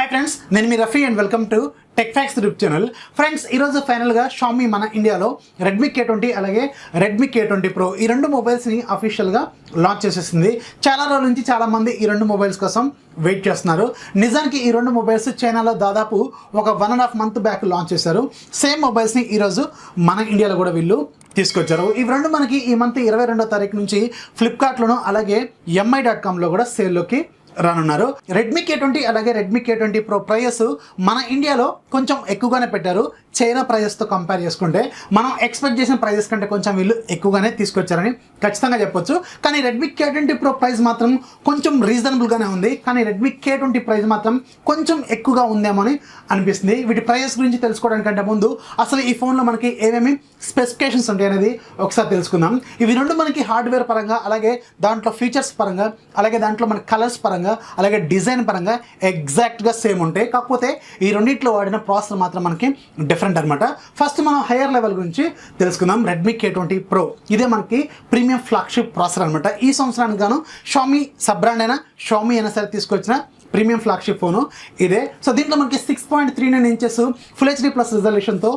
Hi friends, నేను మీ Rafi and welcome to tech facts YouTube channel. Friends, ఈరోజు ఫైనల్గా షామీ మన ఇండియాలో రెడ్మీ K20 అలాగే రెడ్మీ K20 Pro ఈ రెండు మొబైల్స్ని అఫీషియల్గా లాంచ్ చేసేసింది. చాలా రోజుల నుంచి చాలామంది ఈ రెండు మొబైల్స్ కోసం వెయిట్ చేస్తున్నారు. నిజానికి ఈ రెండు మొబైల్స్ చైనాలో దాదాపు ఒక 1.5 month బ్యాక్ లాంచ్ చేశారు. సేమ్ మొబైల్స్ని ఈరోజు మన ఇండియాలో కూడా వీళ్ళు తీసుకొచ్చారు. ఇవి రెండు మనకి ఈ మంత్ 22వ తారీఖు నుంచి ఫ్లిప్కార్ట్లోను అలాగే mi.comలో కూడా సేల్లోకి రానున్నారు. రెడ్మీ K20 అలాగే రెడ్మీ K20 Pro ప్రైస్ మన ఇండియాలో కొంచెం ఎక్కువగానే పెట్టారు. చైనా ప్రైజెస్తో కంపేర్ చేసుకుంటే మనం ఎక్స్పెక్ట్ చేసిన ప్రైజెస్ కంటే కొంచెం వీళ్ళు ఎక్కువగానే తీసుకొచ్చారని ఖచ్చితంగా చెప్పొచ్చు. కానీ రెడ్మీ K20 Pro ప్రైస్ మాత్రం కొంచెం రీజనబుల్గానే ఉంది. కానీ రెడ్మీ K20 ప్రైస్ మాత్రం కొంచెం ఎక్కువగా ఉందేమో అని అనిపిస్తుంది. వీటి ప్రైజెస్ గురించి తెలుసుకోవడానికంటే ముందు అసలు ఈ ఫోన్లో మనకి ఏమేమి స్పెసిఫికేషన్స్ ఉంటాయి అనేది ఒకసారి తెలుసుకుందాం. ఇవి రెండు మనకి హార్డ్వేర్ పరంగా అలాగే దాంట్లో ఫీచర్స్ పరంగా అలాగే దాంట్లో మన కలర్స్ పరంగా అలాగే డిజైన్ పరంగా ఎగ్జాక్ట్గా సేమ్ ఉంటాయి. కాకపోతే ఈ రెండింటిలో వాడిన ప్రాసెసర్ మాత్రం మనకి డిఫరెంట్ అనమాట. ఫస్ట్ మనం హైయర్ లెవెల్ గురించి తెలుసుకుందాం. రెడ్మీ K20 Pro ఇదే మనకి ప్రీమియం ఫ్లాగ్షిప్ ప్రాసెసర్ అనమాట. ఈ సంవత్సరానికి గాను షామీ సబ్ బ్రాండ్ అయినా షామీ అయినా సరే తీసుకొచ్చిన ప్రీమియం ఫ్లాగ్షిప్ ఫోను ఇదే. సో దీంట్లో మనకి 6.39 inches ఫుల్ HD ప్లస్ రిజల్యూషన్తో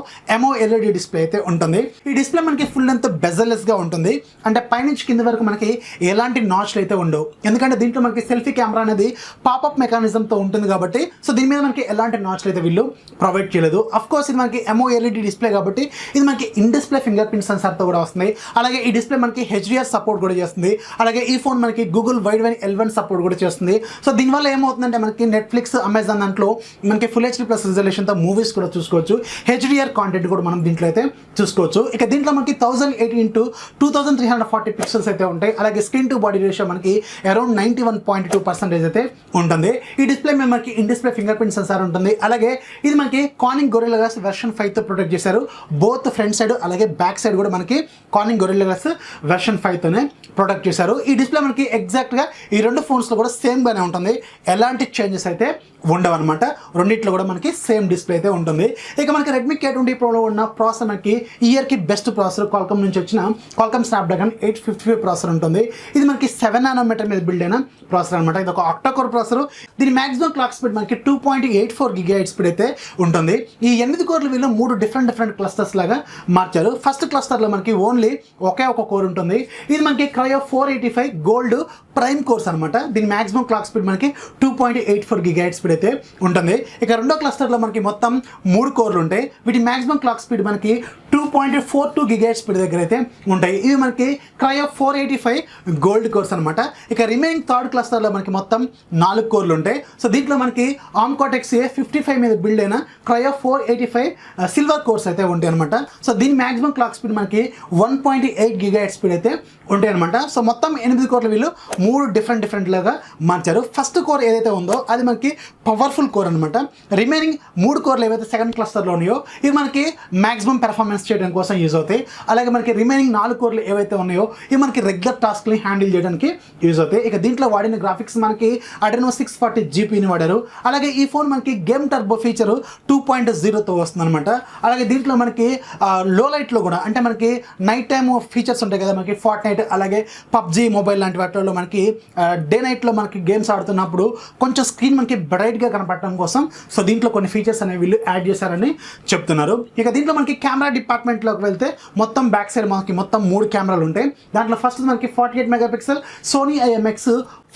MOLED డిస్ప్లే అయితే ఉంటుంది. ఈ డిస్ప్లే మనకి ఫుల్ లెంత్ బెజల్లెస్గా ఉంటుంది. అంటే పైనుంచి కింద వరకు మనకి ఎలాంటి నాచ్లు అయితే ఉండవు. ఎందుకంటే దీంట్లో మనకి సెల్ఫీ కెమెరా అనేది పాపప్ మెకానిజంతో ఉంటుంది కాబట్టి సో దీని మీద మనకి ఎలాంటి నాచ్లు అయితే వీళ్ళు ప్రొవైడ్ చేయలేదు. అఫ్ కోర్స్ ఇది మనకి MOLED డిస్ప్లే కాబట్టి ఇది మనకి ఇన్ డిస్ప్లే ఫింగర్ ప్రింట్ సెన్సార్తో కూడా వస్తుంది. అలాగే ఈ డిస్ప్లే మనకి HDR సపోర్ట్ కూడా చేస్తుంది. అలాగే ఈ ఫోన్ మనకి Google wide wine L1 support కూడా చేస్తుంది. సో దీనివల్ల ఏమవుతుంది అంటే మనకి నెట్ఫ్లిక్స్ అమెజాన్ దాంట్లో మనకి ఫుల్ HD ప్లస్ రిజల్యూషన్తో మూవీస్ కూడా చూసుకోవచ్చు. HDR కాంటెంట్ కూడా మనం దీంట్లో అయితే చూసుకోవచ్చు. ఇక దీంట్లో మనకి 1080x2340 పిక్సెల్స్ అయితే ఉంటాయి. అలాగే స్క్రీన్ టు బాడీ రేషియో మనకి అరౌండ్ 91.2% అయితే ఉంటుంది. ఈ డిస్ప్లే మీద మనకి in display fingerprint sensor ఉంటుంది. అలాగే ఇది మనకి కార్నింగ్ గొరిల్లా గ్లాస్ వెర్షన్ 5తో ప్రొటెక్ట్ చేశారు. బోత్ ఫ్రంట్ సైడ్ అలాగే బ్యాక్ సైడ్ కూడా మనకి కార్నింగ్ గొరిల్లా గ్లాస్ వెర్షన్ 5తోనే ప్రొటెక్ట్ చేశారు. ఈ డిస్ప్లే మనకి ఎగ్జాక్ట్గా ఈ రెండు ఫోన్స్లో కూడా సేమ్గానే ఉంటుంది. ఎలాంటి చేంజెస్ అయితే ఉండవు అనమాట. రెండిట్లో కూడా మనకి సేమ్ డిస్ప్లే అయితే ఉంటుంది. ఇక మనకి రెడ్మీ K20 Proలో ఉన్న ప్రాసెసర్ మనకి ఇయర్కి బెస్ట్ ప్రాసెసర్ క్వాల్కమ్ నుంచి వచ్చిన క్వాల్కమ్ స్నాప్డ్రాగన్ 855 ప్రాసెసర్ ఉంటుంది. ఇది మనకి 7 nm మీద బిల్డ్ అయిన ప్రాసెసర్ అనమాట. ఇది ఒక ఆక్టాకోర్ ప్రాసెసర్. దీని మాక్సిమం క్లాక్ స్పీడ్ మనకి 2.84 GHz స్పీడ్ అయితే ఉంటుంది. ఈ 8 కోర్లు వీళ్ళు 3 డిఫరెంట్ క్లస్టర్స్ లాగా మార్చారు. ఫస్ట్ క్లస్టర్లో మనకి ఓన్లీ ఒకే ఒక కోర్ ఉంటుంది. ఇది మనకి క్రయో 485 గోల్డ్ ప్రైమ్ కోర్స్ అనమాట. దీని మాక్సిమం క్లాక్ స్పీడ్ మనకి 2.84 GHz స్పీడ్ అయితే ఉంటుంది. ఇక రెండో క్లస్టర్లో మనకి మొత్తం 3 కోర్లు ఉంటాయి. వీటి మాక్సిమం క్లాక్ స్పీడ్ మనకి 2.42 GHz స్పీడ్ దగ్గర అయితే ఉంటాయి. ఇవి మనకి క్రయో 485 గోల్డ్ కోర్స్ అనమాట. ఇక రిమైనింగ్ థర్డ్ క్లస్టర్లో మనకి మొత్తం 4 కోర్లు ఉంటాయి. సో దీంట్లో మనకి ఆర్మ్ కార్టెక్స్ A55 మీద బిల్డ్ అయిన క్రయో 485 సిల్వర్ కోర్స్ అయితే ఉంటాయి అనమాట. సో దీని మాక్సిమం క్లాక్ స్పీడ్ మనకి 1.8 GHz స్పీడ్ అయితే ఉంటాయి అనమాట. సో మొత్తం 8 కోర్లు వీళ్ళు 3 డిఫరెంట్ లాగా మార్చారు. ఫస్ట్ కోర్ ఏదైతే ఉందో అది మనకి పవర్ఫుల్ కోర్ అనమాట. రిమైనింగ్ 3 కోర్లు ఏవైతే సెకండ్ క్లస్టర్లో ఉన్నాయో ఇవి మనకి మాక్సిమం పెర్ఫార్మెన్స్ చేయడం కోసం యూజ్ అవుతాయి. అలాగే మనకి రిమైనింగ్ 4 కోర్లు ఏవైతే ఉన్నాయో ఇవి మనకి రెగ్యులర్ టాస్క్ని హ్యాండిల్ చేయడానికి యూజ్ అవుతాయి. ఇక దీంట్లో వాడిన గ్రాఫిక్స్ మనకి Adreno 640 GPని వాడారు. అలాగే ఈ ఫోన్ మనకి గేమ్ టర్బో ఫీచర్ 2.0తో వస్తుంది అనమాట. అలాగే దీంట్లో మనకి లో లైట్లో కూడా అంటే మనకి నైట్ టైమ్ ఫీచర్స్ ఉంటాయి కదా, మనకి ఫార్ట్ నైట్ అలాగే పబ్జీ మొబైల్ లాంటి వాటిలో మనకి డే నైట్లో మనకి గేమ్స్ ఆడుతున్నప్పుడు కొంచెం స్క్రీన్ మనకి బ్రైట్గా కనపడటం కోసం సో దీంట్లో కొన్ని ఫీచర్స్ అనేవి వీళ్ళు యాడ్ చేశారని చెప్తున్నారు. ఇక దీంట్లో మనకి కెమెరా డిపార్ట్మెంట్లోకి వెళ్తే మొత్తం బ్యాక్ సైడ్ మనకి మొత్తం 3 కెమెరాలు ఉంటాయి. దాంట్లో ఫస్ట్ మనకి 48 మెగాపిక్సెల్ సోనీ IMX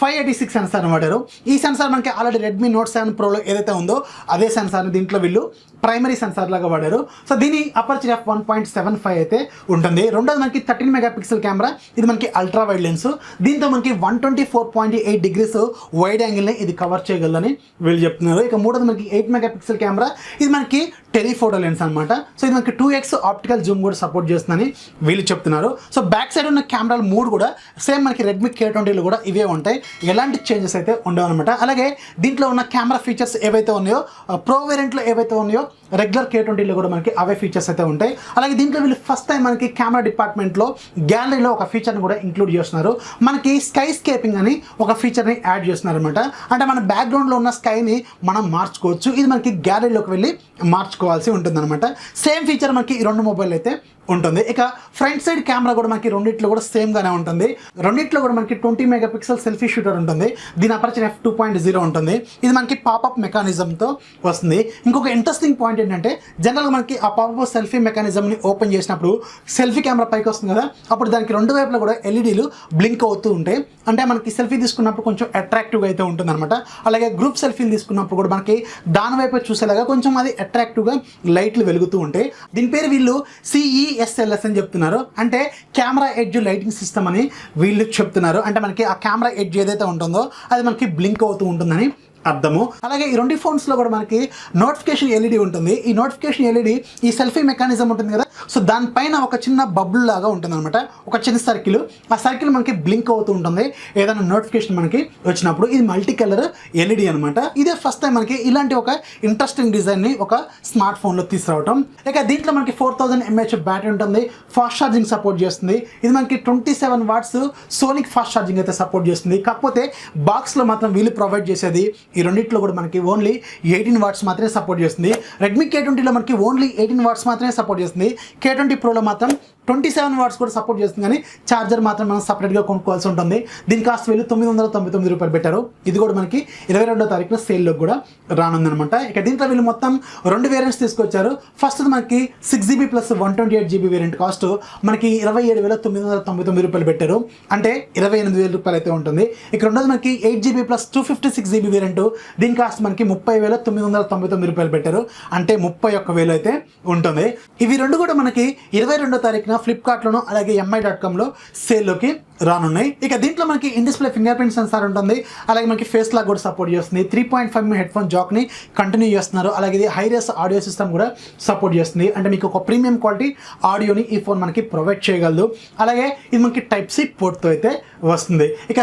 586 సెన్సార్ వాడారు. ఈ సెన్సార్ మనకి ఆల్రెడీ రెడ్మీ Note 7 Proలో ఏదైతే ఉందో అదే సెన్సార్ని దీంట్లో వీళ్ళు ప్రైమరీ సెన్సార్ లాగా వాడారు. సో దీని అపర్చర్ f1.75 అయితే ఉంటుంది. రెండోది మనకి 13 మెగాపిక్సెల్ కెమెరా. ఇది మనకి అల్ట్రా వైడ్ లెన్స్. దీంతో మనకి 124.8 degrees వైడ్ యాంగిల్ని ఇది కవర్ చేయగలదని వీళ్ళు చెప్తున్నారు. ఇక మూడోది మనకి 8 మెగాపిక్సెల్ కెమెరా. ఇది మనకి టెలిఫోటో లెన్స్ అనమాట. సో ఇది మనకి 2x ఆప్టికల్ జూమ్ కూడా సపోర్ట్ చేస్తుందని వీళ్ళు చెప్తున్నారు. సో బ్యాక్ సైడ్ ఉన్న కెమెరాలు 3 కూడా సేమ్ మనకి రెడ్మీ K20లో కూడా ఇవే ఉంటాయి. ఎలాంటి చేంజెస్ అయితే ఉండవు అనమాట. అలాగే దీంట్లో ఉన్న కెమెరా ఫీచర్స్ ఏవైతే ఉన్నాయో ప్రో వేరియంట్లో ఏవైతే ఉన్నాయో రెగ్యులర్ K20లో కూడా మనకి అవే ఫీచర్స్ అయితే ఉంటాయి. అలాగే దీంట్లో వీళ్ళు ఫస్ట్ టైం మనకి కెమెరా డిపార్ట్మెంట్లో గ్యాలరీలో ఒక ఫీచర్ని కూడా ఇంక్లూడ్ చేస్తున్నారు. మనకి స్కై స్కేపింగ్ అని ఒక ఫీచర్ని యాడ్ చేస్తున్నారు అనమాట. అంటే మన బ్యాక్గ్రౌండ్లో ఉన్న స్కైని మనం మార్చుకోవచ్చు. ఇది మనకి గ్యాలరీలోకి వెళ్ళి మార్చుకోవాల్సి ఉంటుంది అనమాట. సేమ్ ఫీచర్ మనకి ఈ రెండు మొబైల్ అయితే ఉంటుంది. ఇక ఫ్రంట్ సైడ్ కెమెరా కూడా మనకి రెండిట్లో కూడా సేమ్ గానే ఉంటుంది. రెండిట్లో కూడా మనకి 20 మెగాపిక్సెల్ సెల్ఫీ షూటర్ ఉంటుంది. దీని అపర్చర్ f2.0 ఉంటుంది. ఇది మనకి పాపప్ మెకానిజంతో వస్తుంది. ఇంకొక ఇంట్రెస్టింగ్ పాయింట్ ఏంటంటే జనరల్గా మనకి ఆ పాపప్ సెల్ఫీ మెకానిజంని ఓపెన్ చేసినప్పుడు సెల్ఫీ కెమెరా పైకి వస్తుంది కదా, అప్పుడు దానికి రెండు వైపులా కూడా ఎల్ఈడీలు బ్లింక్ అవుతూ ఉంటాయి. అంటే మనకి సెల్ఫీ తీసుకున్నప్పుడు కొంచెం అట్రాక్టివ్గా అయితే ఉంటుంది అనమాట. అలాగే గ్రూప్ సెల్ఫీలు తీసుకున్నప్పుడు కూడా మనకి దాని వైపు చూసేలాగా కొంచెం అది అట్రాక్టివ్గా లైట్లు వెలుగుతూ ఉంటాయి. దీని పేరు వీళ్ళు CESLS అని చెప్తున్నారు. అంటే కెమెరా ఎడ్జ్ లైటింగ్ సిస్టమ్ అని వీళ్ళు చెప్తున్నారు. అంటే మనకి ఆ కెమెరా ఎడ్జ్ ఏదైతే ఉంటుందో అది మనకి బ్లింక్ అవుతూ ఉంటుందని అర్థము. అలాగే ఈ రెండు ఫోన్స్లో కూడా మనకి నోటిఫికేషన్ ఎల్ఈడి ఉంటుంది. ఈ నోటిఫికేషన్ ఎల్ఈడి ఈ సెల్ఫీ మెకానిజం ఉంటుంది కదా, సో దానిపైన ఒక చిన్న బబుల్ లాగా ఉంటుంది అనమాట. ఒక చిన్న సర్కిల్, ఆ సర్కిల్ మనకి బ్లింక్ అవుతూ ఉంటుంది ఏదైనా నోటిఫికేషన్ మనకి వచ్చినప్పుడు. ఇది మల్టీ కలర్ ఎల్ఈడి అనమాట. ఇదే ఫస్ట్ టైం మనకి ఇలాంటి ఒక ఇంట్రెస్టింగ్ డిజైన్ని ఒక స్మార్ట్ ఫోన్లో తీసుకురావటం. ఇక దీంట్లో మనకి 4000 mAh బ్యాటరీ ఉంటుంది. ఫాస్ట్ ఛార్జింగ్ సపోర్ట్ చేస్తుంది. ఇది మనకి 27 వాట్స్ సోనిక్ ఫాస్ట్ ఛార్జింగ్ అయితే సపోర్ట్ చేస్తుంది. కాకపోతే బాక్స్లో మాత్రం వీళ్ళు ప్రొవైడ్ చేసేది ఈ రెండిట్లో కూడా మనకి ఓన్లీ 18 వాట్స్ మాత్రమే సపోర్ట్ చేస్తుంది. రెడ్మీ K20లో మనకి ఓన్లీ 18 వాట్స్ మాత్రమే సపోర్ట్ చేస్తుంది. K20 Proలో మాత్రం 27 వాట్స్ కూడా సపోర్ట్ చేస్తుంది. కానీ ఛార్జర్ మాత్రం మనం సపరేట్గా కొనుక్కోవాల్సి ఉంటుంది. దీని కాస్ట్ వీళ్ళు $999 పెట్టారు. ఇది కూడా మనకి 22వ తారీఖున సేల్లోకి కూడా రానుందనమాట. ఇక దీంట్లో వీళ్ళు మొత్తం 2 వేరియంట్స్ తీసుకొచ్చారు. ఫస్ట్ మనకి 6GB plus 128GB variant cost మనకి $27,999 పెట్టారు. అంటే $28,000 అయితే ఉంటుంది. ఇక రెండోది మనకి 8GB ప్లస్ 256GB వేరియంట్, దీని కాస్ట్ మనకి $30,999 పెట్టారు. అంటే 31,000 అయితే ఉంటుంది. ఇవి రెండు కూడా మనకి 22వ తారీఖున ఫ్లిప్కార్ట్లోను అలాగే MI.comలో సేల్లోకి రానున్నాయి. ఇక దీంట్లో మనకి in display fingerprint sensor ఉంటుంది. అలాగే మనకి ఫేస్ లాక్ కూడా సపోర్ట్ చేస్తుంది. 3.5mm హెడ్ ఫోన్ జాక్ని కంటిన్యూ చేస్తున్నారు. అలాగే ఇది హై రేస్ ఆడియో సిస్టమ్ కూడా సపోర్ట్ చేస్తుంది. అంటే మీకు ఒక ప్రీమియం క్వాలిటీ ఆడియోని ఈ ఫోన్ మనకి ప్రొవైడ్ చేయగలదు. అలాగే ఇది మనకి Type-C పోర్ట్తో అయితే వస్తుంది. ఇక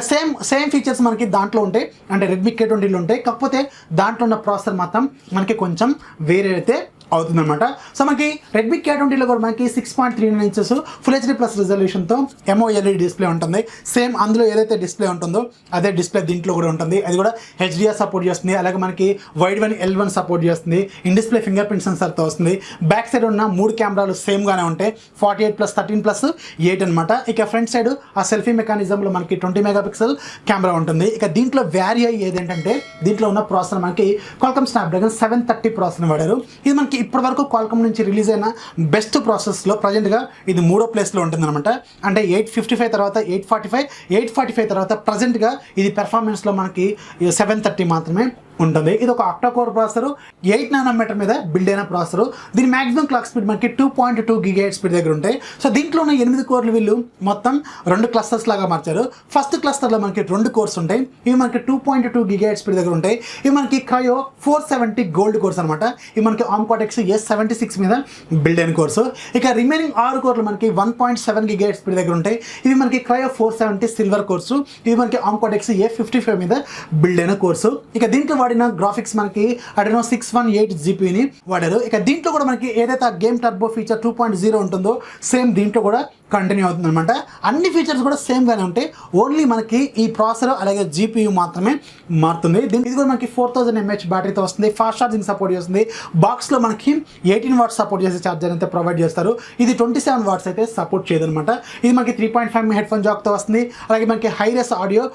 సేమ్ ఫీచర్స్ మనకి దాంట్లో ఉంటాయి, అంటే రెడ్మీ K20లో ఉంటాయి. కాకపోతే దాంట్లో ఉన్న ప్రాసెసర్ మాత్రం మనకి కొంచెం వేరే అయితే అవుతుందన్నమాట. సో మనకి రెడ్మీ K20లో కూడా మనకి 6.39 ఇంచెస్ ఫుల్ హెచ్డీ ప్లస్ రిజల్యూషన్తో MOLED డిస్ప్లే ఉంటుంది. సేమ్ అందులో ఏదైతే డిస్ప్లే ఉంటుందో అదే డిస్ప్లే దీంట్లో కూడా ఉంటుంది. అది కూడా HDR సపోర్ట్ చేస్తుంది. అలాగే మనకి వైడ్ వన్ L1 సపోర్ట్ చేస్తుంది. ఇన్ డిస్ప్లే ఫింగర్ ప్రింట్ సెన్సార్తో వస్తుంది. బ్యాక్ సైడ్ ఉన్న 3 కెమెరాలు సేమ్గానే ఉంటాయి. 48+13+8 అనమాట. ఇక ఫ్రంట్ సైడ్ ఆ సెల్ఫీ మెకానిజంలో మనకి 20 మెగాపిక్సెల్ కెమెరా ఉంటుంది. ఇక దీంట్లో వ్యారీ అయ్యి ఏదేంటంటే దీంట్లో ఉన్న ప్రాసెసర్ మనకి Qualcomm Snapdragon 730 ప్రాసెసర్ వాడారు. ఇది మనకి ఇప్పటి వరకు Qualcomm నుంచి రిలీజ్ అయిన బెస్ట్ ప్రాసెస్లో ప్రజెంట్గా ఇది 3వ ప్లేస్లో ఉంటుందన్నమాట. అంటే 855 తర్వాత 845 తర్వాత ప్రజెంట్గా ఇది పెర్ఫార్మెన్స్లో మనకి 730 మాత్రమే ఉంటుంది. ఇది ఒక ఆక్టా కోర్ ప్రాసెసర్, 8 nm మీద బిల్డ్ అయిన ప్రాసెసర్. దీని మాక్సిమం క్లాక్ స్పీడ్ మనకి 2.2 GHz స్పీడ్ దగ్గర ఉంటాయి. సో దీంట్లో ఉన్న 8 కోర్లు వీళ్ళు మొత్తం 2 క్లస్టర్స్ లాగా మార్చారు. ఫస్ట్ క్లస్టర్లో మనకి 2 కోర్స్ ఉంటాయి. ఇవి మనకి 2.2 GHz స్పీడ్ దగ్గర ఉంటాయి. ఇవి మనకి Cryo 470 గోల్డ్ కోర్స్ అనమాట. ఇవి మనకి ARM Cortex A76 మీద బిల్డ్ అయిన కోర్సు. ఇక రిమైనింగ్ 6 కోర్లు మనకి 1.7 GHz స్పీడ్ దగ్గర ఉంటాయి. ఇవి మనకి Cryo 470 సిల్వర్ కోర్సు. ఇవి మనకి ARM Cortex A55 మీద బిల్డ్ అయిన కోర్సు. ఇక దీంట్లో వాడిన గ్రాఫిక్స్ మనకి Adreno 618 GPUని వాడారు. ఇక దీంట్లో కూడా మనకి ఏదైతే గేమ్ టర్బో ఫీచర్ 2.0 ఉంటుందో సేమ్ దీంట్లో కూడా కంటిన్యూ అవుతుంది అనమాట. అన్ని ఫీచర్స్ కూడా సేమ్గానే ఉంటాయి. ఓన్లీ మనకి ఈ ప్రాసెసర్ అలాగే GPU మాత్రమే మారుతుంది. ఇది కూడా మనకి 4000 mAh బ్యాటరీతో వస్తుంది. ఫాస్ట్ ఛార్జింగ్ సపోర్ట్ చేస్తుంది. బాక్స్లో మనకి 18 వాట్స్ సపోర్ట్ చేసే ఛార్జర్ అయితే ప్రొవైడ్ చేస్తారు. ఇది 27 వాట్స్ అయితే సపోర్ట్ చేయదనమాట. ఇది మనకి 3.5mm హెడ్ ఫోన్ జాక్తో వస్తుంది. అలాగే మనకి హై రేస్ ఆడియో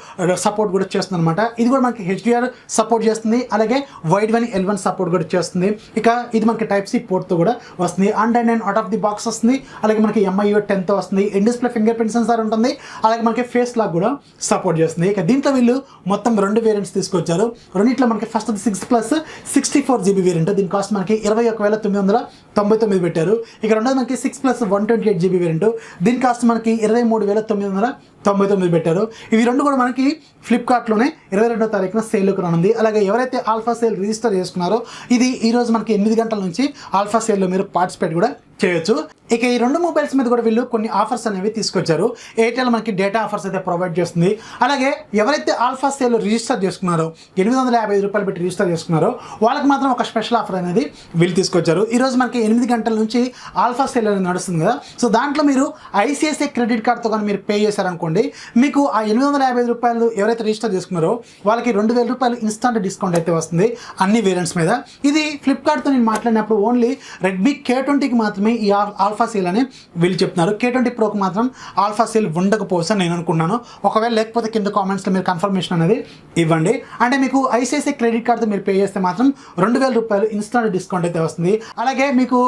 సపోర్ట్ కూడా చేస్తుంది అనమాట. ఇది కూడా మనకి HDR సపోర్ట్ చేస్తుంది. అలాగే వైడ్ వన్ L1 సపోర్ట్ కూడా చేస్తుంది. ఇక ఇది మనకి Type-C పోర్ట్తో కూడా వస్తుంది. And out of the box వస్తుంది. అలాగే మనకి MI UA 10తో వస్తుంది. In display fingerprint sensor ఉంటుంది. అలాగే మనకి ఫేస్ లాక్ కూడా సపోర్ట్ చేస్తుంది. ఇక దీంట్లో వీళ్ళు మొత్తం 2 వేరియంట్స్ తీసుకొచ్చారు. రెండిట్లో మనకి ఫస్ట్ 6+64GB వేరియంట్, దీని కాస్ట్ మనకి 21,999 పెట్టారు. ఇక రెండోది మనకి 6+128GB వేరియంట్, దీని కాస్ట్ మనకి 23,999 పెట్టారు. ఇవి రెండు కూడా మనకి ఫ్లిప్కార్ట్లోనే 22వ తారీఖున సేల్లోకి రానుంది. అలాగే ఎవరైతే ఆల్ఫా సేల్ రిజిస్టర్ చేసుకున్నారో ఇది ఈరోజు మనకి 8 గంటల నుంచి ఆల్ఫా సేల్లో మీరు పార్టిసిపేట్ కూడా చేయొచ్చు. ఇక ఈ 2 మొబైల్స్ మీద కూడా వీళ్ళు కొన్ని ఆఫర్స్ అనేవి తీసుకొచ్చారు. ఎయిర్టెల్ మనకి డేటా ఆఫర్స్ అయితే ప్రొవైడ్ చేస్తుంది. అలాగే ఎవరైతే ఆల్ఫా సేల్లో రిజిస్టర్ చేసుకున్నారో $855 పెట్టి రిజిస్టర్ చేసుకున్నారో వాళ్ళకి మాత్రం ఒక స్పెషల్ ఆఫర్ అనేది వీళ్ళు తీసుకొచ్చారు. ఈరోజు మనకి 8 గంటల నుంచి ఆల్ఫా సేల్ అనేది నడుస్తుంది కదా, సో దాంట్లో మీరు ICICI క్రెడిట్ కార్డ్తో కానీ మీరు పే చేశారనుకోండి, మీకు ఆ $855 ఎవరైతే రిజిస్టర్ చేసుకున్నారో వాళ్ళకి $2,000 ఇన్స్టాంట్ డిస్కౌంట్ అయితే వస్తుంది అన్ని వేరియంట్స్ మీద. ఇది ఫ్లిప్కార్ట్తో నేను మాట్లాడినప్పుడు ఓన్లీ రెడ్మీ K20కి మాత్రమే ఈ ఆల్ఫా సేల్ అని వీళ్ళు చెప్తున్నారు. K20 Proకి మాత్రం ఆల్ఫా సేల్ ఉండకపోవచ్చు అని నేను అనుకున్నాను. ఒకవేళ లేకపోతే కింద కామెంట్స్లో మీరు కన్ఫర్మేషన్ అనేది ఇవ్వండి. అంటే మీకు ఐసిఐసిఐ క్రెడిట్ కార్డ్తో మీరు పే చేస్తే మాత్రం 2,000 రూపాయలు ఇన్స్టాంట్ డిస్కౌంట్ అయితే వస్తుంది. అలాగే మీకు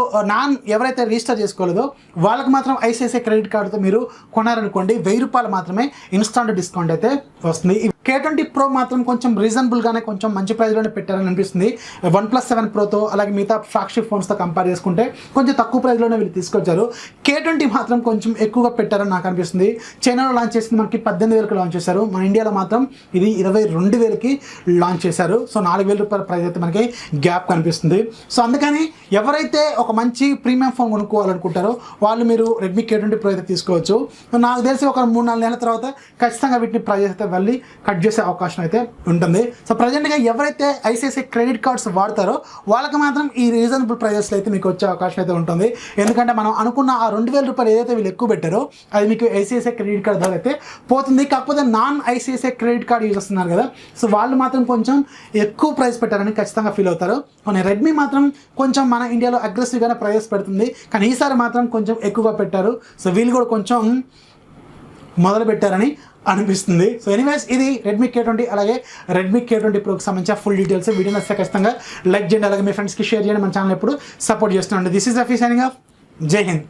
ఎవరైతే రిజిస్టర్ చేసుకోలేదో వాళ్ళకి మాత్రం ఐసిఐసిఐ క్రెడిట్ కార్డుతో మీరు కొనారనుకోండి 1,000 రూపాయలు మాత్రమే ఇన్స్టాంట్ డిస్కౌంట్ అయితే వస్తుంది. K20 Pro మాత్రం కొంచెం రీజనబుల్గానే కొంచెం మంచి ప్రైస్లోనే పెట్టారని అనిపిస్తుంది. OnePlus 7 Proతో అలాగే మిగతా ఫ్లాగ్షిప్ ఫోన్స్తో కంపేర్ చేసుకుంటే కొంచెం తక్కువ ప్రైస్లోనే వీళ్ళు తీసుకొచ్చారు. K20 మాత్రం కొంచెం ఎక్కువగా పెట్టారని నాకు అనిపిస్తుంది. చైనాలో లాంచ్ చేసింది మనకి 18,000కి లాంచ్ చేశారు. మన ఇండియాలో మాత్రం ఇది 22,000కి లాంచ్ చేశారు. సో 4,000 రూపాయల ప్రైస్ అయితే మనకి గ్యాప్ కనిపిస్తుంది. సో అందుకని ఎవరైతే ఒక మంచి ప్రీమియం ఫోన్ కొనుక్కోవాలనుకుంటారో వాళ్ళు మీరు Redmi K20 Pro అయితే తీసుకోవచ్చు. నాకు తెలిసి ఒక 3-4 నెలల తర్వాత ఖచ్చితంగా వీటిని ప్రైస్ అయితే వెళ్ళి కట్ చేసే అవకాశం అయితే ఉంటుంది. సో ప్రజెంట్గా ఎవరైతే ఐసిఐసిఐ క్రెడిట్ కార్డ్స్ వాడతారో వాళ్ళకి మాత్రం ఈ రీజనబుల్ ప్రైజెస్లో అయితే మీకు వచ్చే అవకాశం అయితే ఉంటుంది. ఎందుకంటే మనం అనుకున్న ఆ 2,000 రూపాయలు ఏదైతే వీళ్ళు ఎక్కువ పెట్టారో అది మీకు ఐసిఐసిఐ క్రెడిట్ కార్డ్ ద్వారా అయితే పోతుంది. కాకపోతే non ICICI credit card use చేస్తున్నారు కదా, సో వాళ్ళు మాత్రం కొంచెం ఎక్కువ ప్రైస్ పెట్టారని ఖచ్చితంగా ఫీల్ అవుతారు. కానీ రెడ్మీ మాత్రం కొంచెం మన ఇండియాలో అగ్రెసివ్గానే ప్రైజెస్ పెడుతుంది, కానీ ఈసారి మాత్రం కొంచెం ఎక్కువగా పెట్టారు. సో వీళ్ళు కూడా కొంచెం మొదలు పెట్టారని అనిపిస్తుంది. సో ఎనీవేస్ ఇది Redmi K20 అలాగే Redmi K20 Proకి సంబంధించిన ఫుల్ డీటెయిల్స్. వీడియో నచ్చితే ఖచ్చితంగా లైక్ చేయండి, అలాగే మీ ఫ్రెండ్స్కి షేర్ చేయండి. మన ఛానల్ ఎప్పుడు సపోర్ట్ చేస్తున్నాండి. This is Rafi signing off. Jai Hind.